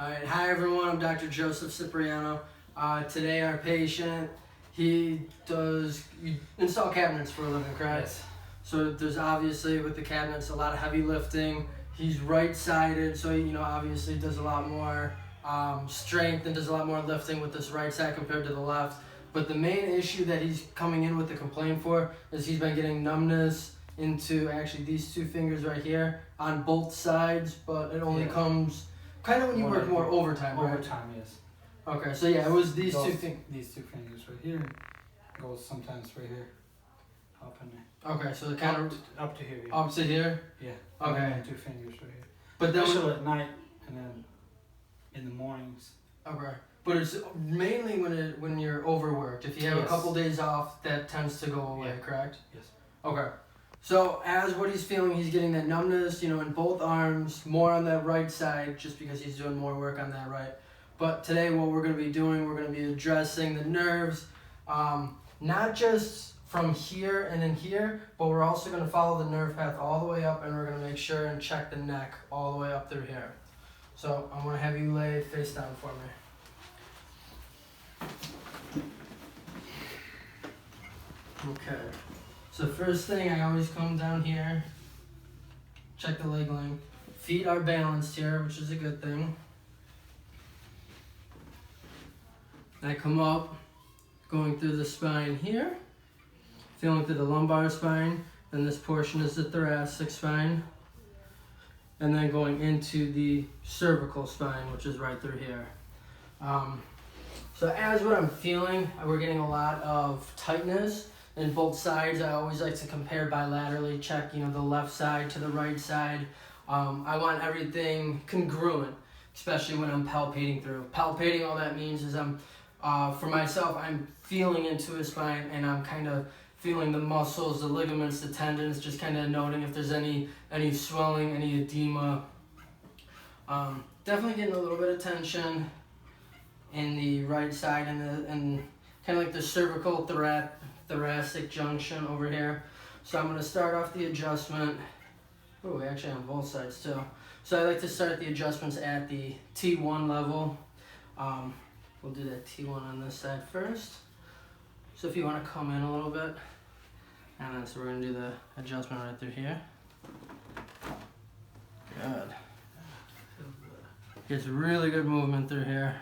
Alright, hi everyone, I'm Dr. Joseph Cipriano. Today our patient, you install cabinets for a living, correct? Yes. So there's obviously with the cabinets a lot of heavy lifting. He's right-sided, so obviously does a lot more strength and does a lot more lifting with this right side compared to the left. But the main issue that he's coming in with the complaint for is he's been getting numbness into actually these two fingers right here on both sides, but it only comes kind of when you work more overtime, right? Overtime, yes. Okay, so yeah, it was these two things. These two fingers right here, goes sometimes right here, up in there. Okay, so it kind of up to here. Yeah. up to here. Yeah. Okay. And then 2 fingers right here. But then Especially at night and then in the mornings. okay, but it's mainly when you're overworked. If you have a couple days off, that tends to go away, correct? Yes. Okay. So as what he's feeling, he's getting that numbness, in both arms, more on that right side, just because he's doing more work on that right. But today what we're going to be doing, we're going to be addressing the nerves, not just from here and in here, but we're also going to follow the nerve path all the way up, and we're going to make sure and check the neck all the way up through here. So I'm going to have you lay face down for me. Okay. So first thing, I always come down here, check the leg length. Feet are balanced here, which is a good thing. I come up, going through the spine here, feeling through the lumbar spine, and this portion is the thoracic spine, and then going into the cervical spine, which is right through here. So as what I'm feeling, we're getting a lot of tightness in both sides. I always like to compare bilaterally, check the left side to the right side. I want everything congruent, especially when I'm palpating through. Palpating, all that means is for myself, I'm feeling into his spine, and I'm kind of feeling the muscles, the ligaments, the tendons, just kind of noting if there's any swelling, any edema. Definitely getting a little bit of tension in the right side and kind of like the cervical thoracic junction over here. So I'm going to start off the adjustment. Oh, actually on both sides too. So I like to start the adjustments at the T1 level. We'll do that T1 on this side first. So if you want to come in a little bit, and then so we're going to do the adjustment right through here. Good. Gets really good movement through here.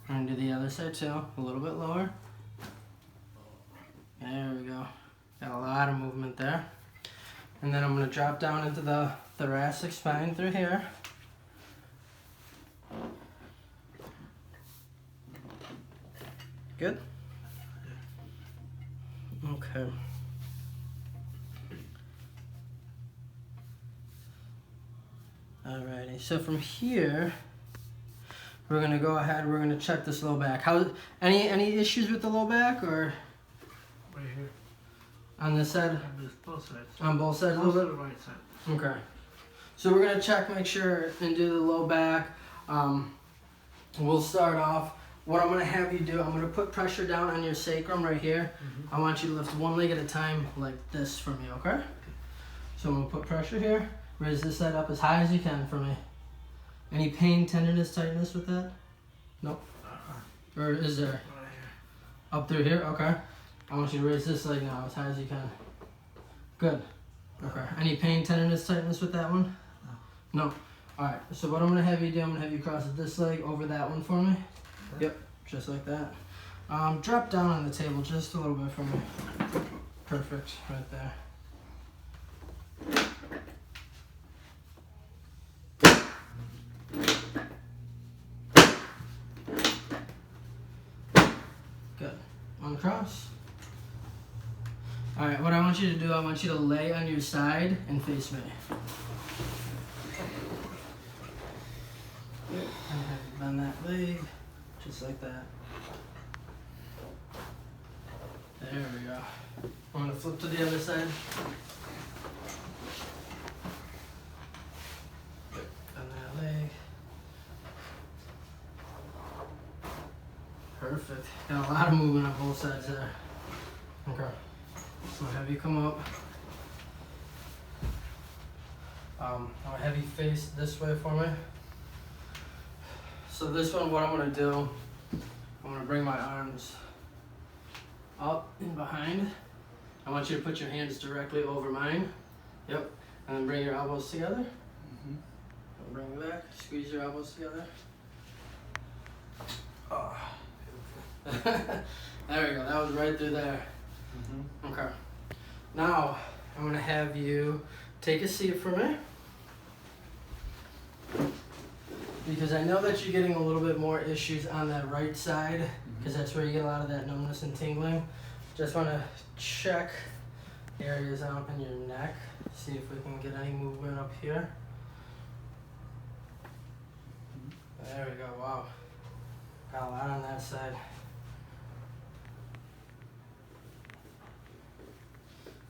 We're going to do the other side too, a little bit lower. There we go. Got a lot of movement there. And then I'm going to drop down into the thoracic spine through here. Good? Okay. Alrighty, so from here, we're going to go ahead, we're going to check this low back. Any issues with the low back, or? Right here. On this side? On both sides. On both sides a little bit? The right side. Okay. So we're going to check, make sure, and do the low back. We'll start off. What I'm going to have you do, I'm going to put pressure down on your sacrum right here. I want you to lift one leg at a time like this for me, okay? So I'm going to put pressure here. Raise this side up as high as you can for me. Any pain, tenderness, tightness with that? Nope. Or is there? Right here. Up through here? Okay. I want you to raise this leg now as high as you can. Good. Okay. Any pain, tenderness, tightness with that one? No. No. Alright, so what I'm going to have you do, I'm going to have you cross this leg over that one for me. Yep, just like that. Drop down on the table just a little bit for me. Perfect, right there. Good. Uncross. Alright, what I want you to do, I want you to lay on your side and face me. And have you bend that leg, just like that. There we go. I'm going to flip to the other side. Bend that leg. Perfect. Got a lot of movement on both sides there. Okay. So I'll have you come up. I'll have you face this way for me. So this one, what I'm gonna do, I'm gonna bring my arms up and behind. I want you to put your hands directly over mine. Yep. And then bring your elbows together. And bring it back. Squeeze your elbows together. Oh. There we go. That was right through there. Okay. Now, I'm gonna have you take a seat for me. Because I know that you're getting a little bit more issues on that right side, because that's where you get a lot of that numbness and tingling. Just want to check areas out in your neck, see if we can get any movement up here. There we go, wow. Got a lot on that side.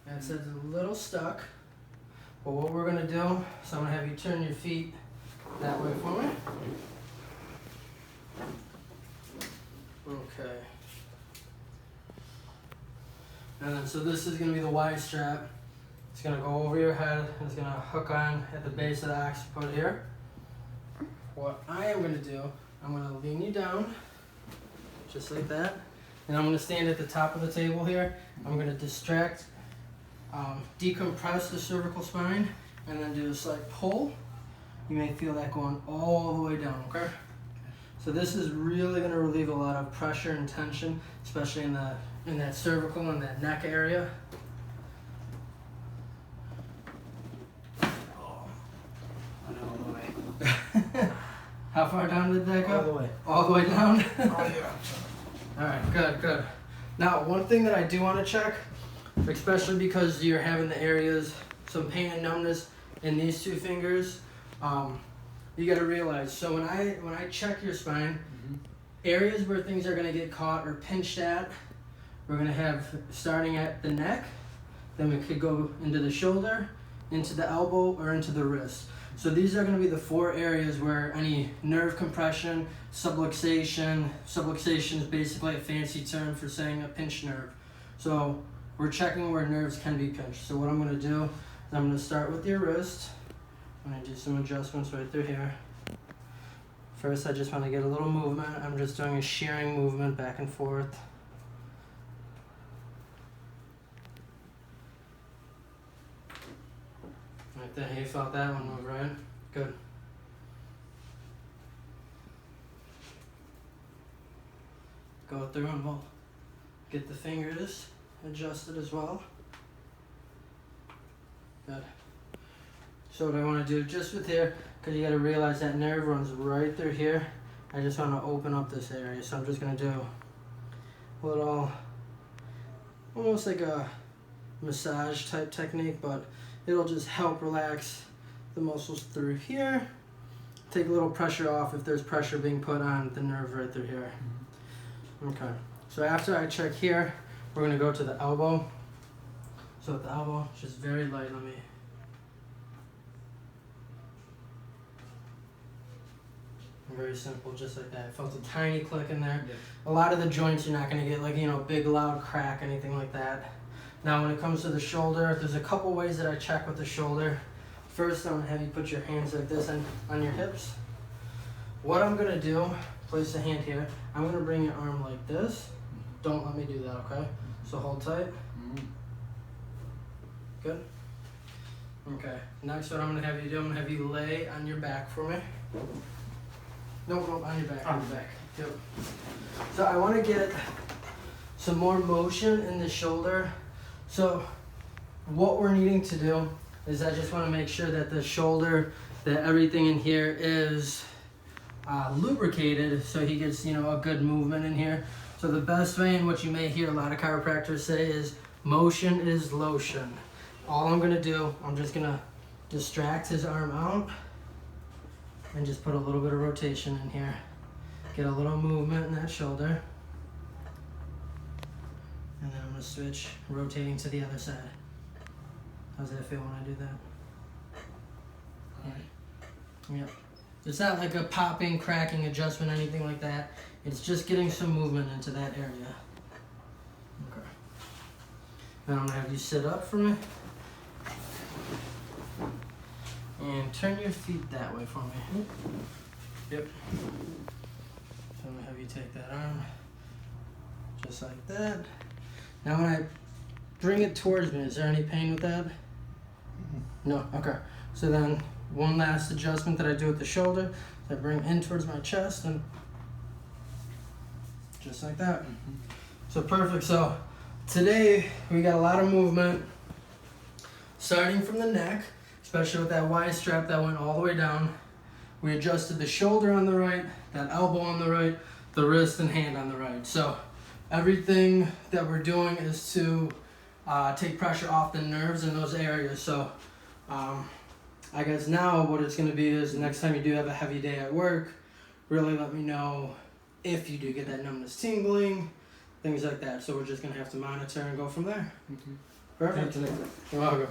That side's a little stuck, but what we're gonna do, so I'm gonna have you turn your feet that way for me. Okay. And then, so this is going to be the Y strap. It's going to go over your head. It's going to hook on at the base of the occiput here. What I am going to do, I'm going to lean you down, just like that. And I'm going to stand at the top of the table here. I'm going to decompress the cervical spine, and then do a slight pull. You may feel that going all the way down, okay? So this is really going to relieve a lot of pressure and tension, especially in that cervical and that neck area. Oh, all the way. How far down did that go? All the way. All the way down? Oh, yeah. All right, good, good. Now, one thing that I do want to check, especially because you're having the areas, some pain and numbness in these two fingers, you got to realize, so when I check your spine, areas where things are going to get caught or pinched at, we're going to have starting at the neck, then we could go into the shoulder, into the elbow, or into the wrist. So these are going to be the 4 areas where any nerve compression, subluxation is basically a fancy term for saying a pinched nerve. So we're checking where nerves can be pinched. So what I'm going to do is I'm going to start with your wrist. I'm going to do some adjustments right through here. First, I just want to get a little movement. I'm just doing a shearing movement back and forth. Right there, you felt that one move, right? Good. Go through and we'll get the fingers adjusted as well. Good. So what I want to do just with here, because you got to realize that nerve runs right through here. I just want to open up this area. So I'm just going to do a little, almost like a massage type technique, but it'll just help relax the muscles through here. Take a little pressure off if there's pressure being put on the nerve right through here. Okay. So after I check here, we're going to go to the elbow. So at the elbow, just very light. Let me. Very simple, just like that. I felt a tiny click in there. Yeah. A lot of the joints you're not going to get like, big loud crack, anything like that. Now when it comes to the shoulder, there's a couple ways that I check with the shoulder. First, I'm going to have you put your hands like this on your hips. What I'm going to do, place a hand here. I'm going to bring your arm like this. Don't let me do that, okay? So hold tight. Good. Okay. Next, what I'm going to have you do, I'm going to have you lay on your back for me. Nope, on your back, on your back. Yep. So I want to get some more motion in the shoulder. So what we're needing to do is I just want to make sure that the shoulder, that everything in here is lubricated, so he gets, a good movement in here. So the best way, and what you may hear a lot of chiropractors say, is motion is lotion. All I'm going to do, I'm just going to distract his arm out and just put a little bit of rotation in here. Get a little movement in that shoulder. And then I'm going to switch, rotating to the other side. How's that feel when I do that? Alright. Yep. It's not like a popping, cracking adjustment, anything like that. It's just getting some movement into that area. Okay. Now I'm going to have you sit up for me. And turn your feet that way for me. Yep. take that arm, just like that. Now when I bring it towards me, is there any pain with that? No, okay. So then one last adjustment that I do with the shoulder, I bring in towards my chest and just like that. So perfect. So today we got a lot of movement, starting from the neck, especially with that Y strap that went all the way down. We adjusted the shoulder on the right, that elbow on the right, the wrist and hand on the right. So everything that we're doing is to take pressure off the nerves in those areas. So I guess now what it's going to be is next time you do have a heavy day at work, really let me know if you do get that numbness tingling, things like that. So we're just going to have to monitor and go from there. Perfect. Thank you. You're welcome.